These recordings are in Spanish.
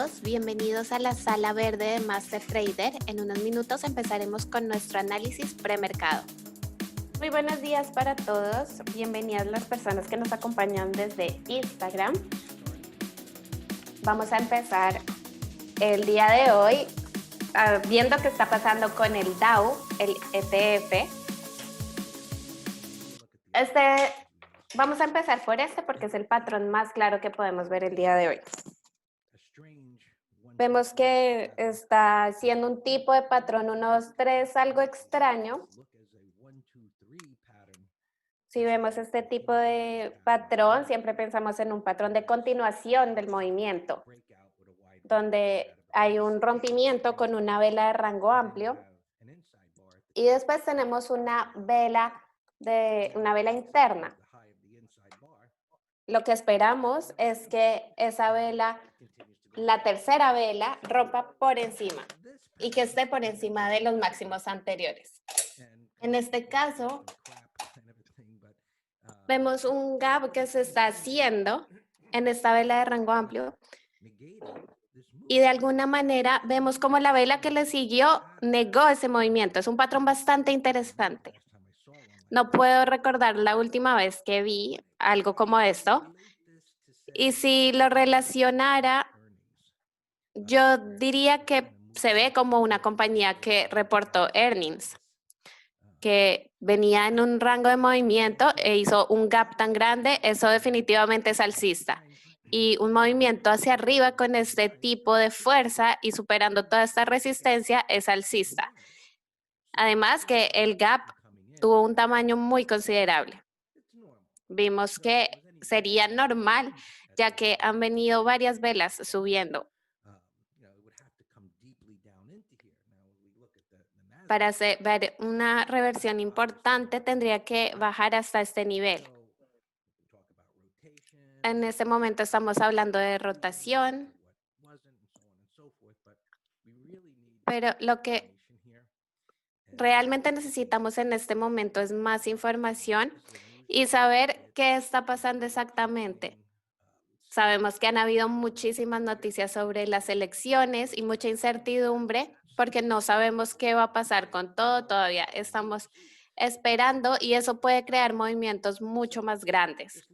todos, bienvenidos a la sala verde de Master Trader. En unos minutos empezaremos con nuestro análisis premercado. Muy buenos días para todos, bienvenidas las personas que nos acompañan desde Instagram. Vamos a empezar el día de hoy viendo qué está pasando con el Dow, el ETF. Vamos a empezar por porque es el patrón más claro que podemos ver el día de hoy. Vemos que está haciendo un tipo de patrón 1, 2, 3, algo extraño. Si vemos este tipo de patrón, siempre pensamos en un patrón de continuación del movimiento, donde hay un rompimiento con una vela de rango amplio. Y después tenemos una vela interna. Lo que esperamos es que esa vela, la tercera vela, rompa por encima y que esté por encima de los máximos anteriores. En este caso, vemos un gap que se está haciendo en esta vela de rango amplio y de alguna manera vemos como la vela que le siguió negó ese movimiento. Es un patrón bastante interesante. No puedo recordar la última vez que vi algo como esto. Y si lo relacionara, yo diría que se ve como una compañía que reportó earnings, que venía en un rango de movimiento e hizo un gap tan grande, eso definitivamente es alcista. Y un movimiento hacia arriba con este tipo de fuerza y superando toda esta resistencia es alcista. Además que el gap tuvo un tamaño muy considerable. Vimos que sería normal, ya que han venido varias velas subiendo. Para ver una reversión importante, tendría que bajar hasta este nivel. En este momento estamos hablando de rotación, pero lo que realmente necesitamos en este momento es más información y saber qué está pasando exactamente. Sabemos que han habido muchísimas noticias sobre las elecciones y mucha incertidumbre porque no sabemos qué va a pasar con todo, todavía estamos esperando y eso puede crear movimientos mucho más grandes.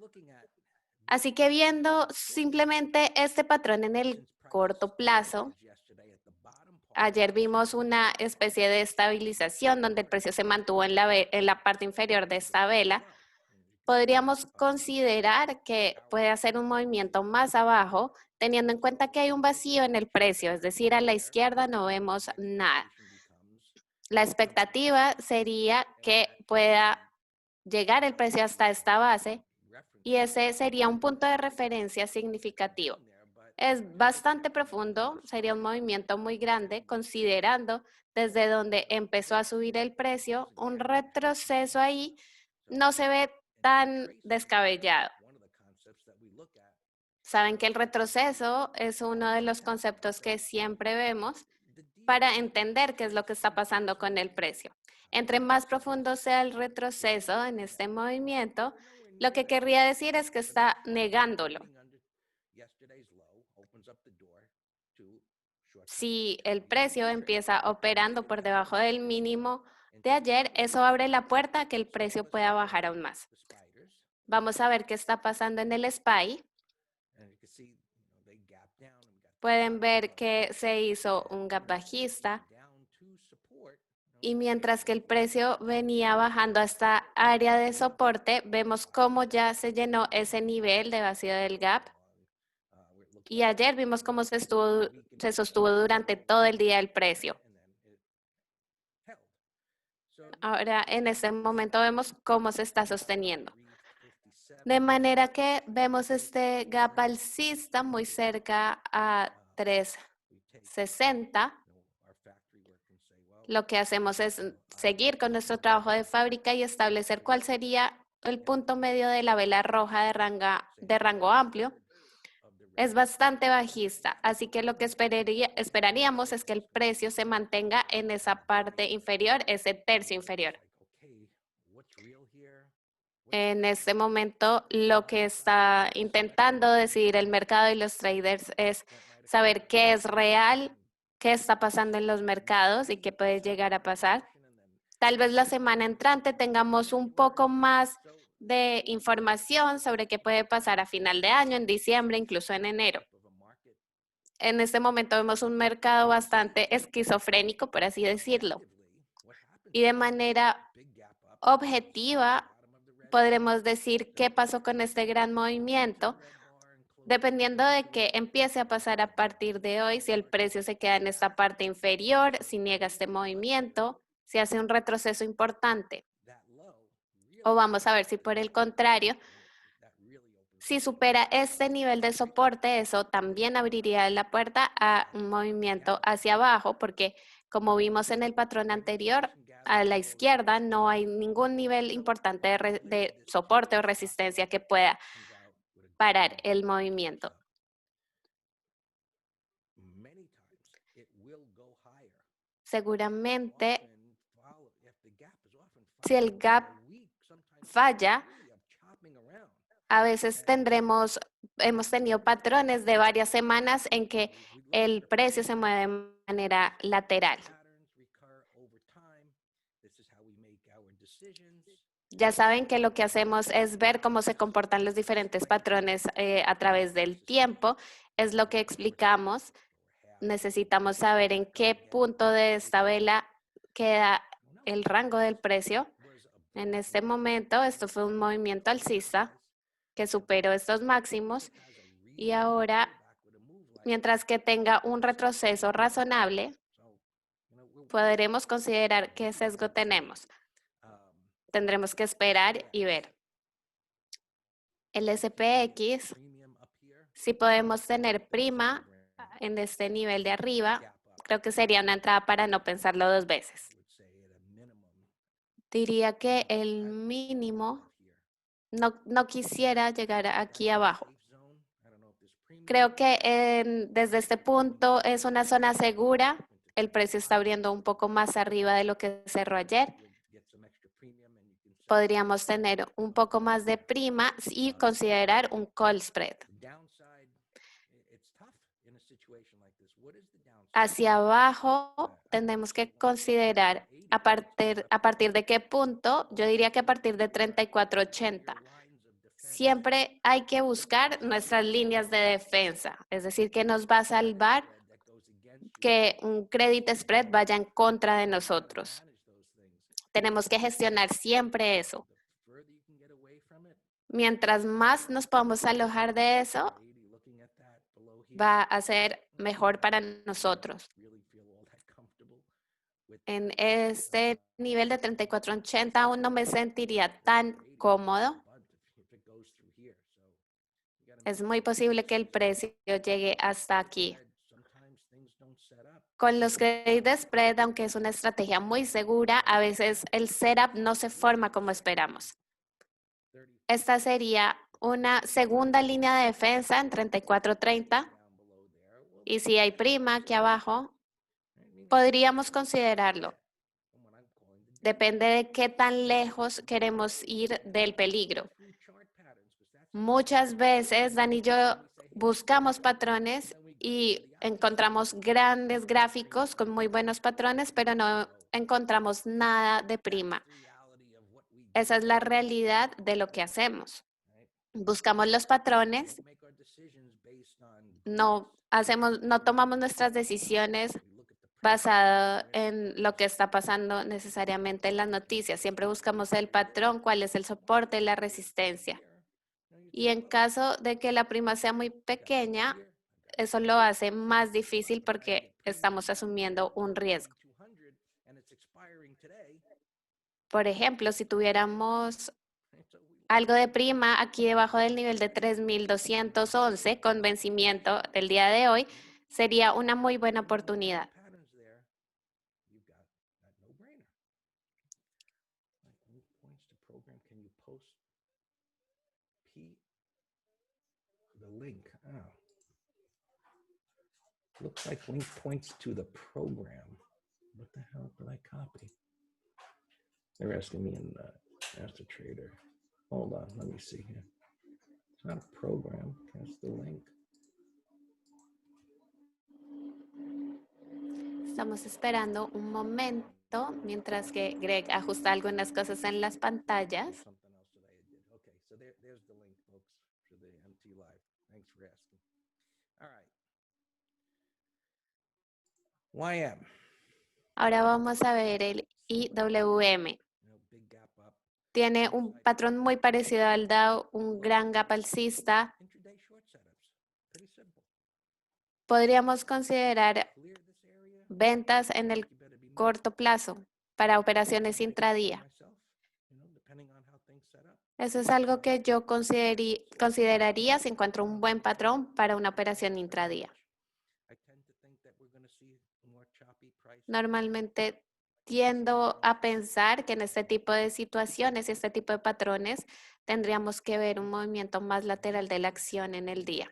Así que viendo simplemente este patrón en el corto plazo, ayer vimos una especie de estabilización donde el precio se mantuvo en la parte inferior de esta vela. Podríamos considerar que puede hacer un movimiento más abajo, teniendo en cuenta que hay un vacío en el precio, es decir, a la izquierda no vemos nada. La expectativa sería que pueda llegar el precio hasta esta base y ese sería un punto de referencia significativo. Es bastante profundo, sería un movimiento muy grande, considerando desde donde empezó a subir el precio, un retroceso ahí no se ve tan descabellado. Saben que el retroceso es uno de los conceptos que siempre vemos para entender qué es lo que está pasando con el precio. Entre más profundo sea el retroceso en este movimiento, lo que querría decir es que está negándolo. Si el precio empieza operando por debajo del mínimo de ayer, eso abre la puerta a que el precio pueda bajar aún más. Vamos a ver qué está pasando en el SPY. Pueden ver que se hizo un gap bajista y mientras que el precio venía bajando a esta área de soporte, vemos cómo ya se llenó ese nivel de vacío del gap. Y ayer vimos cómo se sostuvo durante todo el día el precio. Ahora, en este momento vemos cómo se está sosteniendo. De manera que vemos este gap alcista muy cerca a 360. Lo que hacemos es seguir con nuestro trabajo de fábrica y establecer cuál sería el punto medio de la vela roja de rango amplio. Es bastante bajista, así que lo que esperaríamos es que el precio se mantenga en esa parte inferior, ese tercio inferior. En este momento, lo que está intentando decidir el mercado y los traders es saber qué es real, qué está pasando en los mercados y qué puede llegar a pasar. Tal vez la semana entrante tengamos un poco más de información sobre qué puede pasar a final de año, en diciembre, incluso en enero. En este momento vemos un mercado bastante esquizofrénico, por así decirlo. Y de manera objetiva, podremos decir qué pasó con este gran movimiento, dependiendo de qué empiece a pasar a partir de hoy, si el precio se queda en esta parte inferior, si niega este movimiento, si hace un retroceso importante. O vamos a ver si por el contrario, si supera este nivel de soporte, eso también abriría la puerta a un movimiento hacia abajo, porque como vimos en el patrón anterior, a la izquierda no hay ningún nivel importante de soporte o resistencia que pueda parar el movimiento. Seguramente, si el gap falla, a veces hemos tenido patrones de varias semanas en que el precio se mueve de manera lateral. Ya saben que lo que hacemos es ver cómo se comportan los diferentes patrones a través del tiempo. Es lo que explicamos. Necesitamos saber en qué punto de esta vela queda el rango del precio. En este momento, esto fue un movimiento alcista que superó estos máximos y ahora, mientras que tenga un retroceso razonable, podremos considerar qué sesgo tenemos. Tendremos que esperar y ver. El SPX, si podemos tener prima en este nivel de arriba, creo que sería una entrada para no pensarlo dos veces. Diría que el mínimo, no quisiera llegar aquí abajo. Creo que desde este punto es una zona segura. El precio está abriendo un poco más arriba de lo que cerró ayer. Podríamos tener un poco más de prima y considerar un call spread. Hacia abajo tendremos que considerar a partir de qué punto, yo diría que a partir de 34.80. Siempre hay que buscar nuestras líneas de defensa, es decir, que nos va a salvar que un credit spread vaya en contra de nosotros. Tenemos que gestionar siempre eso. Mientras más nos podamos alojar de eso, va a ser mejor para nosotros. En este nivel de 34.80 aún no me sentiría tan cómodo. Es muy posible que el precio llegue hasta aquí. Con los credit spread, aunque es una estrategia muy segura, a veces el setup no se forma como esperamos. Esta sería una segunda línea de defensa en 34.30. Y si hay prima aquí abajo, podríamos considerarlo. Depende de qué tan lejos queremos ir del peligro. Muchas veces, Dan y yo buscamos patrones y encontramos grandes gráficos con muy buenos patrones, pero no encontramos nada de prima. Esa es la realidad de lo que hacemos. Buscamos los patrones, no tomamos nuestras decisiones basado en lo que está pasando necesariamente en las noticias. Siempre buscamos el patrón, cuál es el soporte y la resistencia. Y en caso de que la prima sea muy pequeña, eso lo hace más difícil porque estamos asumiendo un riesgo. Por ejemplo, si tuviéramos algo de prima aquí debajo del nivel de 3.211 con vencimiento del día de hoy, sería una muy buena oportunidad. Link. Oh. Looks like link points to the program. What the hell did I copy? They're asking me in Master Trader. Hold on, let me see here. It's not a program. That's the link. Estamos esperando un momento mientras que Greg ajusta algunas cosas en las pantallas. Something else that I did. Okay, so there's the link, folks, for the MT Live. Thanks for asking. All right. YM. Ahora vamos a ver el IWM. Big gap up. Tiene un patrón muy parecido al Dow, un gran gap alcista. Intraday short setups. Pretty simple. Podríamos considerar Clear this area. ventas en el You better be moving. corto plazo para operaciones intradía. Myself, depending on how things set up. Eso es algo que yo consideraría si encuentro un buen patrón para una operación intradía. I tend to think that we're going to see more choppy price. Normalmente tiendo a pensar que en este tipo de situaciones y este tipo de patrones tendríamos que ver un movimiento más lateral de la acción en el día.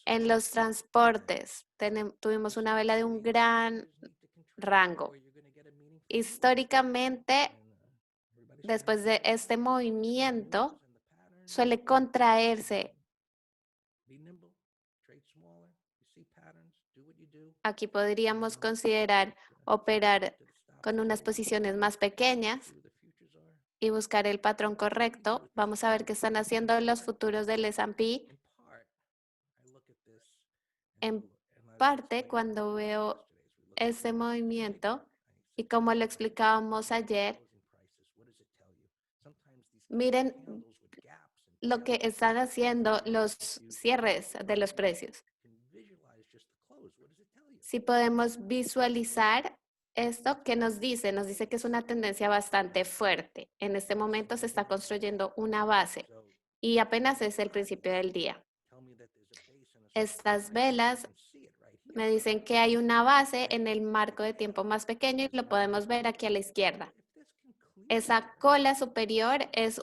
En los transportes tuvimos una vela de un gran rango. Históricamente, después de este movimiento, suele contraerse. Aquí podríamos considerar operar con unas posiciones más pequeñas y buscar el patrón correcto. Vamos a ver qué están haciendo los futuros del S&P. En parte, cuando veo este movimiento y como lo explicábamos ayer, miren lo que están haciendo los cierres de los precios. Si podemos visualizar esto, ¿qué nos dice? Nos dice que es una tendencia bastante fuerte. En este momento se está construyendo una base y apenas es el principio del día. Estas velas me dicen que hay una base en el marco de tiempo más pequeño y lo podemos ver aquí a la izquierda. Esa cola superior es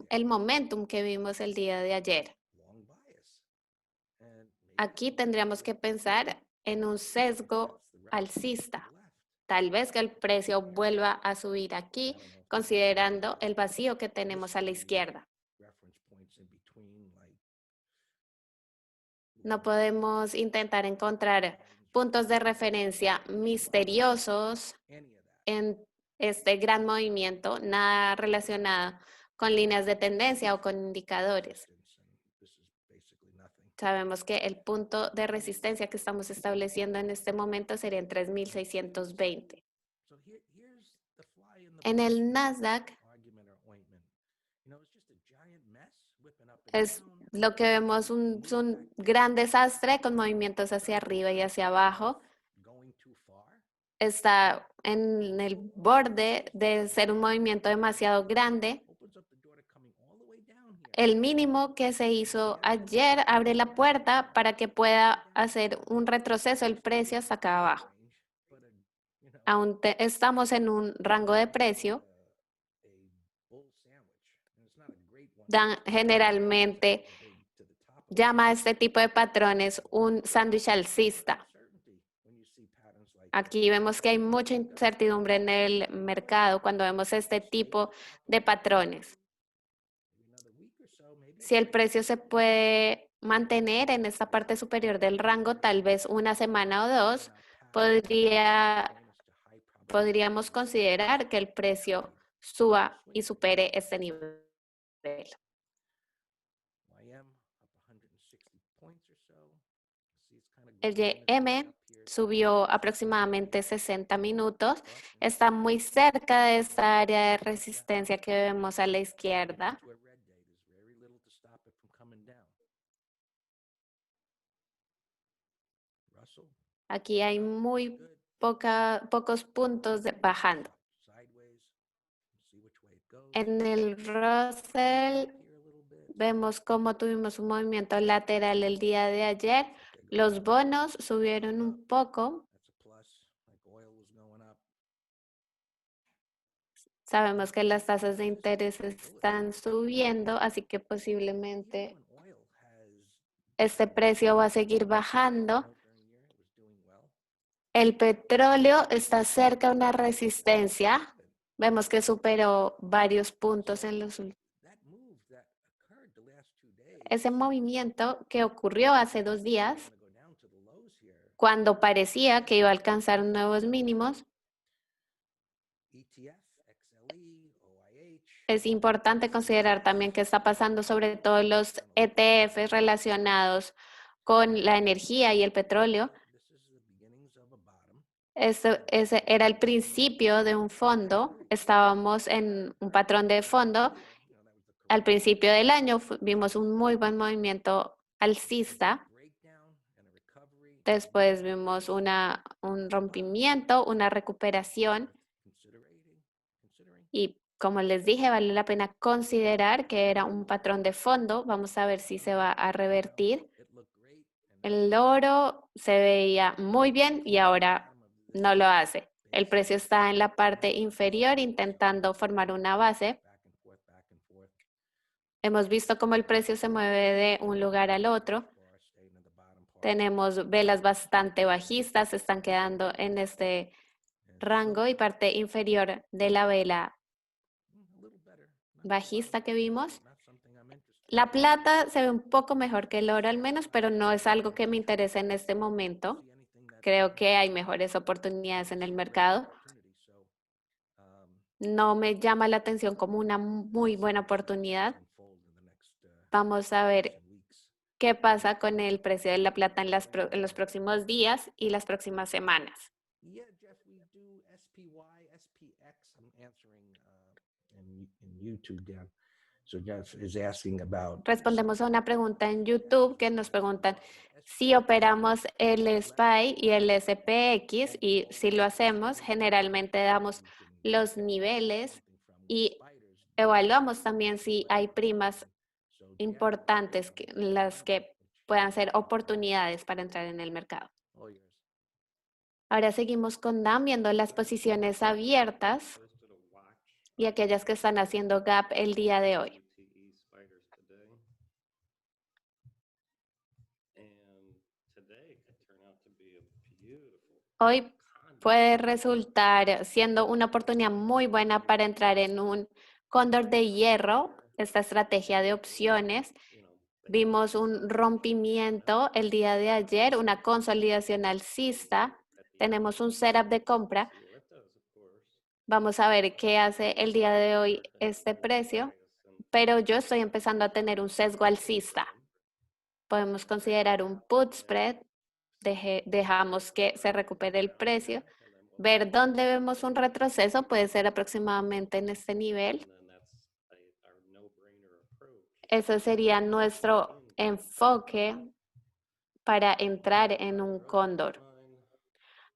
el momentum que vimos el día de ayer. Aquí tendríamos que pensar en un sesgo alcista. Tal vez que el precio vuelva a subir aquí, considerando el vacío que tenemos a la izquierda. No podemos intentar encontrar puntos de referencia misteriosos en este gran movimiento, nada relacionado con líneas de tendencia o con indicadores. Sabemos que el punto de resistencia que estamos estableciendo en este momento sería en 3,620. En el Nasdaq es lo que vemos un gran desastre con movimientos hacia arriba y hacia abajo. Está en el borde de ser un movimiento demasiado grande. El mínimo que se hizo ayer abre la puerta para que pueda hacer un retroceso el precio hasta acá abajo. Aún estamos en un rango de precio. Generalmente llama a este tipo de patrones un sándwich alcista. Aquí vemos que hay mucha incertidumbre en el mercado cuando vemos este tipo de patrones. Si el precio se puede mantener en esta parte superior del rango, tal vez una semana o dos, podríamos considerar que el precio suba y supere este nivel. El YM subió aproximadamente 60 minutos. Está muy cerca de esta área de resistencia que vemos a la izquierda. Aquí hay muy pocos puntos bajando. En el Russell vemos cómo tuvimos un movimiento lateral el día de ayer. Los bonos subieron un poco. Sabemos que las tasas de interés están subiendo, así que posiblemente este precio va a seguir bajando. El petróleo está cerca de una resistencia. Vemos que superó varios puntos en los últimos. Ese movimiento que ocurrió hace 2 días cuando parecía que iba a alcanzar nuevos mínimos, es importante considerar también qué está pasando sobre todo los ETFs relacionados con la energía y el petróleo. Ese era el principio de un fondo. Estábamos en un patrón de fondo. Al principio del año vimos un muy buen movimiento alcista. Después vimos un rompimiento, una recuperación. Y como les dije, vale la pena considerar que era un patrón de fondo. Vamos a ver si se va a revertir. El oro se veía muy bien y ahora no lo hace. El precio está en la parte inferior intentando formar una base. Hemos visto cómo el precio se mueve de un lugar al otro. Tenemos velas bastante bajistas, se están quedando en este rango y parte inferior de la vela bajista que vimos. La plata se ve un poco mejor que el oro al menos, pero no es algo que me interese en este momento. Creo que hay mejores oportunidades en el mercado. No me llama la atención como una muy buena oportunidad. Vamos a ver qué pasa con el precio de la plata en los próximos días y las próximas semanas. Respondemos a una pregunta en YouTube que nos preguntan si operamos el SPY y el SPX, y si lo hacemos, generalmente damos los niveles y evaluamos también si hay primas importantes, las que puedan ser oportunidades para entrar en el mercado. Ahora seguimos con DAM viendo las posiciones abiertas y aquellas que están haciendo gap el día de hoy. Hoy puede resultar siendo una oportunidad muy buena para entrar en un cóndor de hierro, esta estrategia de opciones. Vimos un rompimiento el día de ayer, una consolidación alcista. Tenemos un setup de compra. Vamos a ver qué hace el día de hoy este precio, pero yo estoy empezando a tener un sesgo alcista. Podemos considerar un put spread. Dejamos que se recupere el precio. Ver dónde vemos un retroceso puede ser aproximadamente en este nivel. Ese sería nuestro enfoque para entrar en un cóndor.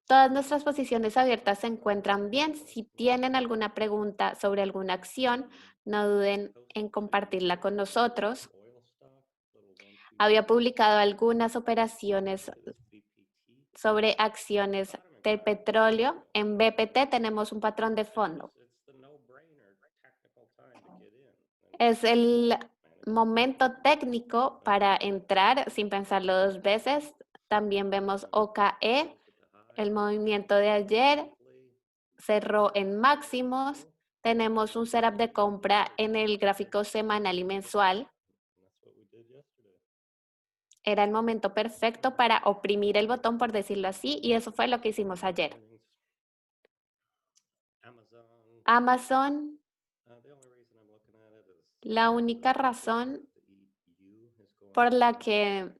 Todas nuestras posiciones abiertas se encuentran bien. Si tienen alguna pregunta sobre alguna acción, no duden en compartirla con nosotros. Había publicado algunas operaciones sobre acciones de petróleo. En BPT tenemos un patrón de fondo. Es el momento técnico para entrar sin pensarlo dos veces. También vemos OKE. El movimiento de ayer cerró en máximos. Tenemos un setup de compra en el gráfico semanal y mensual. Era el momento perfecto para oprimir el botón, por decirlo así, y eso fue lo que hicimos ayer. Amazon, la única razón por la que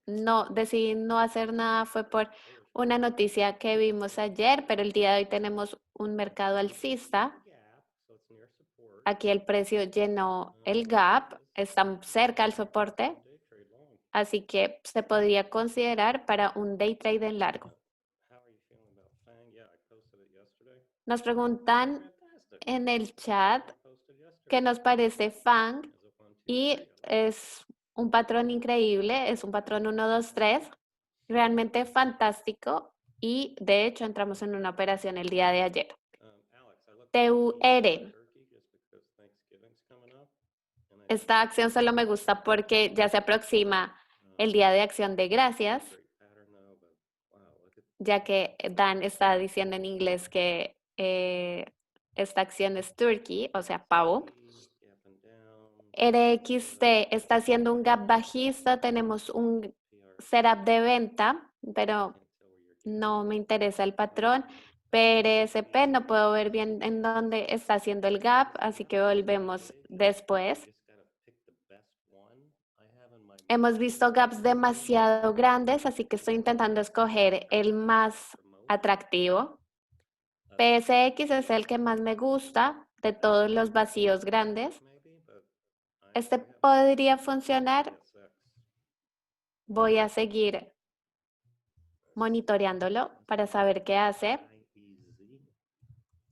decidí no hacer nada fue por una noticia que vimos ayer, pero el día de hoy tenemos un mercado alcista. Aquí el precio llenó el gap, está cerca al soporte, así que se podría considerar para un day trade en largo. Nos preguntan en el chat qué nos parece FANG, y es un patrón increíble, es un patrón 1, 2, 3, realmente fantástico, y de hecho entramos en una operación el día de ayer. TUR. Esta acción solo me gusta porque ya se aproxima el Día de Acción de Gracias, ya que Dan está diciendo en inglés que esta acción es turkey, o sea, pavo. RXT está haciendo un gap bajista, tenemos un setup de venta, pero no me interesa el patrón. PRSP, no puedo ver bien en dónde está haciendo el gap, así que volvemos después. Hemos visto gaps demasiado grandes, así que estoy intentando escoger el más atractivo. PSX es el que más me gusta de todos los vacíos grandes. Este podría funcionar. Voy a seguir monitoreándolo para saber qué hace.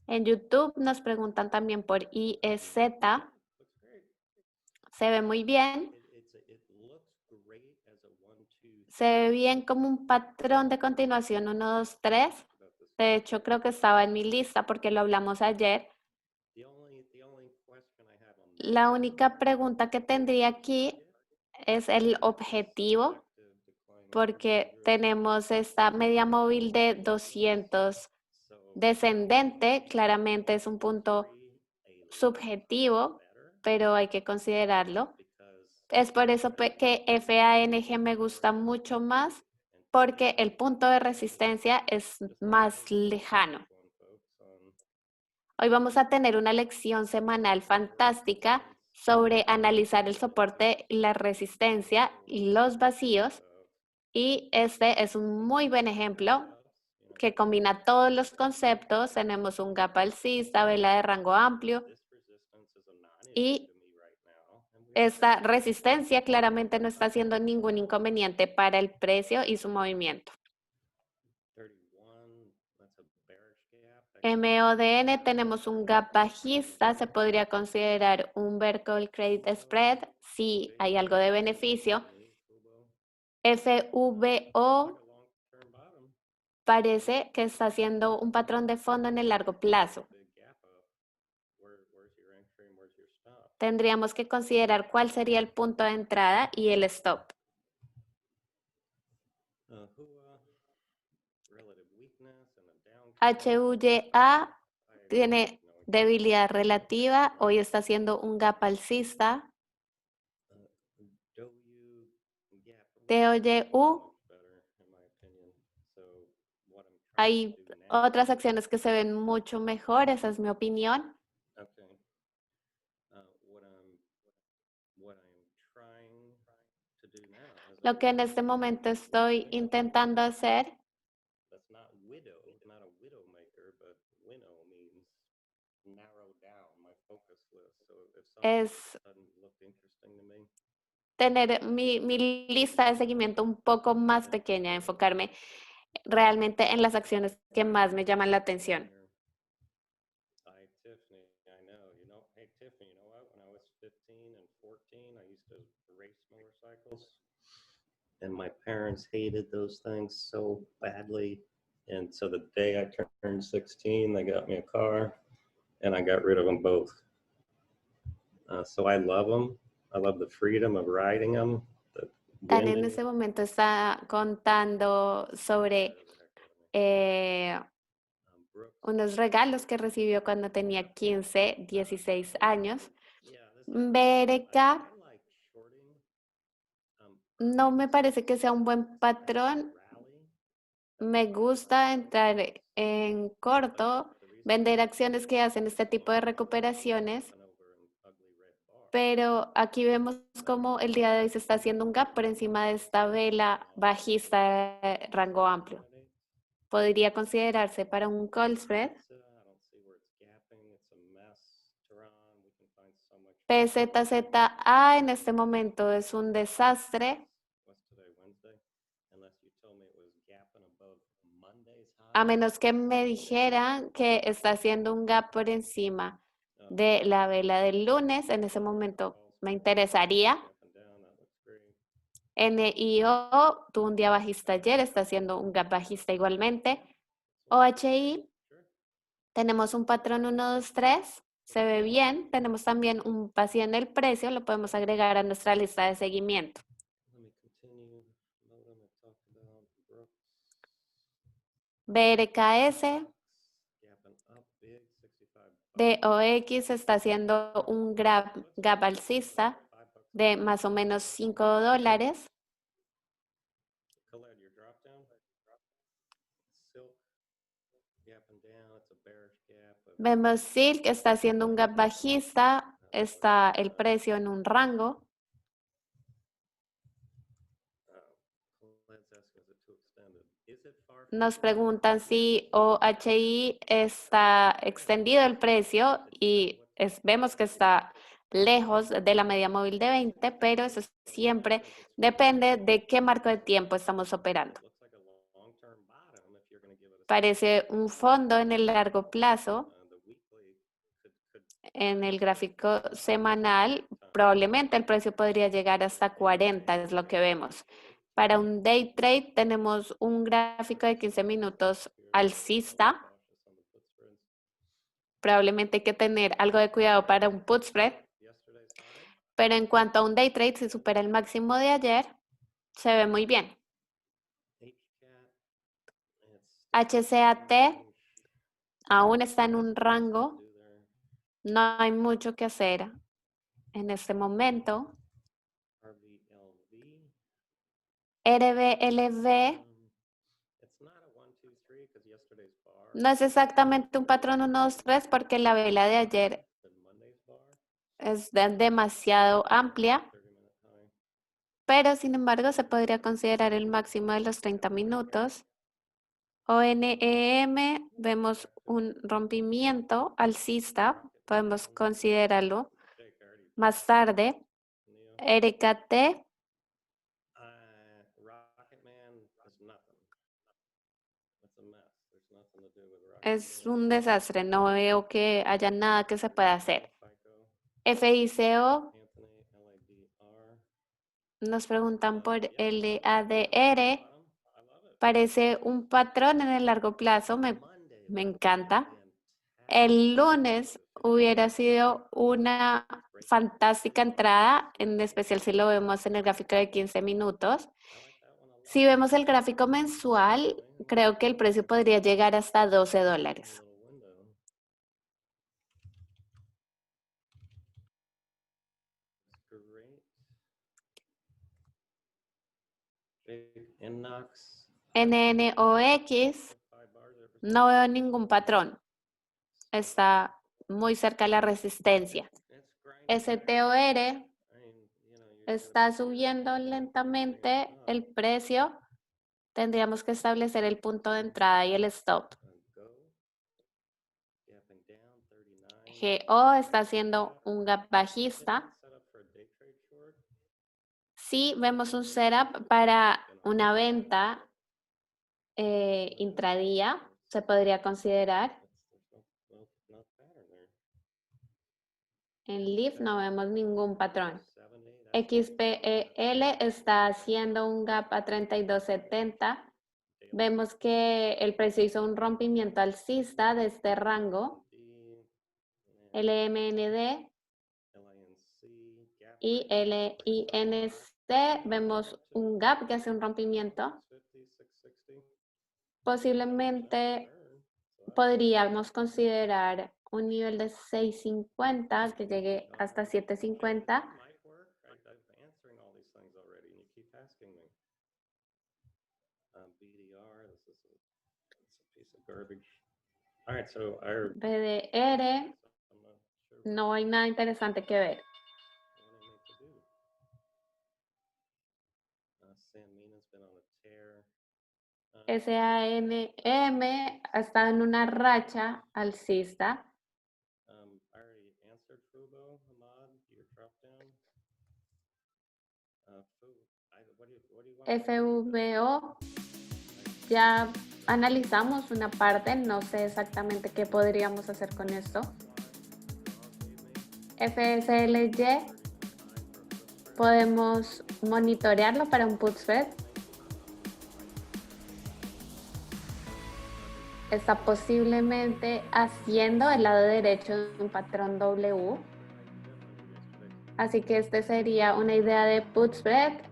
En YouTube nos preguntan también por IEZ. Se ve muy bien. Se ve bien como un patrón de continuación 1, 2, 3. De hecho, creo que estaba en mi lista porque lo hablamos ayer. La única pregunta que tendría aquí es el objetivo, porque tenemos esta media móvil de 200 descendente, claramente es un punto subjetivo, pero hay que considerarlo. Es por eso que FANG me gusta mucho más, porque el punto de resistencia es más lejano. Hoy vamos a tener una lección semanal fantástica sobre analizar el soporte, la resistencia y los vacíos. Y este es un muy buen ejemplo que combina todos los conceptos. Tenemos un gap alcista, vela de rango amplio y esta resistencia claramente no está haciendo ningún inconveniente para el precio y su movimiento. MODN tenemos un gap bajista, se podría considerar un vertical credit spread si hay algo de beneficio. FVO parece que está haciendo un patrón de fondo en el largo plazo. Tendríamos que considerar cuál sería el punto de entrada y el stop. HUYA tiene debilidad relativa, hoy está haciendo un gap alcista. TOYU, hay otras acciones que se ven mucho mejor, esa es mi opinión. Lo que en este momento estoy intentando hacer es tener mi lista de seguimiento un poco más pequeña, enfocarme realmente en las acciones que más me llaman la atención. And my parents hated those things so badly. And so the day I turned 16, they got me a car and I got rid of them both. So I love them. I love the freedom of riding them. Dan en ese momento está contando sobre unos regalos que recibió cuando tenía 15, 16 años. BRK no me parece que sea un buen patrón. Me gusta entrar en corto, vender acciones que hacen este tipo de recuperaciones, pero aquí vemos cómo el día de hoy se está haciendo un gap por encima de esta vela bajista de rango amplio. Podría considerarse para un call spread. PZZA en este momento es un desastre. A menos que me dijeran que está haciendo un gap por encima de la vela del lunes, en ese momento me interesaría. NIO tuvo un día bajista ayer, está haciendo un gap bajista igualmente. OHI, tenemos un patrón 1, 2, 3, se ve bien. Tenemos también un vacío en el precio, lo podemos agregar a nuestra lista de seguimiento. BRKS, DOX está haciendo un gap alcista de más o menos $5. Vemos Silk está haciendo un gap bajista, está el precio en un rango. Nos preguntan si OHI está extendido el precio y vemos que está lejos de la media móvil de 20, pero eso siempre depende de qué marco de tiempo estamos operando. Parece un fondo en el largo plazo. En el gráfico semanal, probablemente el precio podría llegar hasta 40, es lo que vemos. Para un day trade tenemos un gráfico de 15 minutos alcista. Probablemente hay que tener algo de cuidado para un put spread. Pero en cuanto a un day trade, si supera el máximo de ayer, se ve muy bien. HCAT aún está en un rango. No hay mucho que hacer en este momento. RBLV no es exactamente un patrón 1, 2, 3 porque la vela de ayer es demasiado amplia, pero sin embargo se podría considerar el máximo de los 30 minutos. ONEM, vemos un rompimiento alcista, podemos considerarlo más tarde. RKT es un desastre, no veo que haya nada que se pueda hacer. FICO, nos preguntan por LADR, parece un patrón en el largo plazo, me encanta. El lunes hubiera sido una fantástica entrada, en especial si lo vemos en el gráfico de 15 minutos. Si vemos el gráfico mensual, creo que el precio podría llegar hasta $12. NNOX, no veo ningún patrón. Está muy cerca de la resistencia. STOR está subiendo lentamente el precio. Tendríamos que establecer el punto de entrada y el stop. GO está haciendo un gap bajista. Sí, vemos un setup para una venta intradía, se podría considerar. En Leaf no vemos ningún patrón. XPEL está haciendo un gap a 32.70. Vemos que el precio hizo un rompimiento alcista de este rango. LMND y LINC vemos un gap que hace un rompimiento. Posiblemente podríamos considerar un nivel de 6.50 que llegue hasta 7.50. BDR, no hay nada interesante que ver. SANM está en una racha alcista. FVO, ya analizamos una parte, no sé exactamente qué podríamos hacer con esto. FSLY, podemos monitorearlo para un put spread. Está posiblemente haciendo el lado derecho de un patrón W. Así que este sería una idea de put spread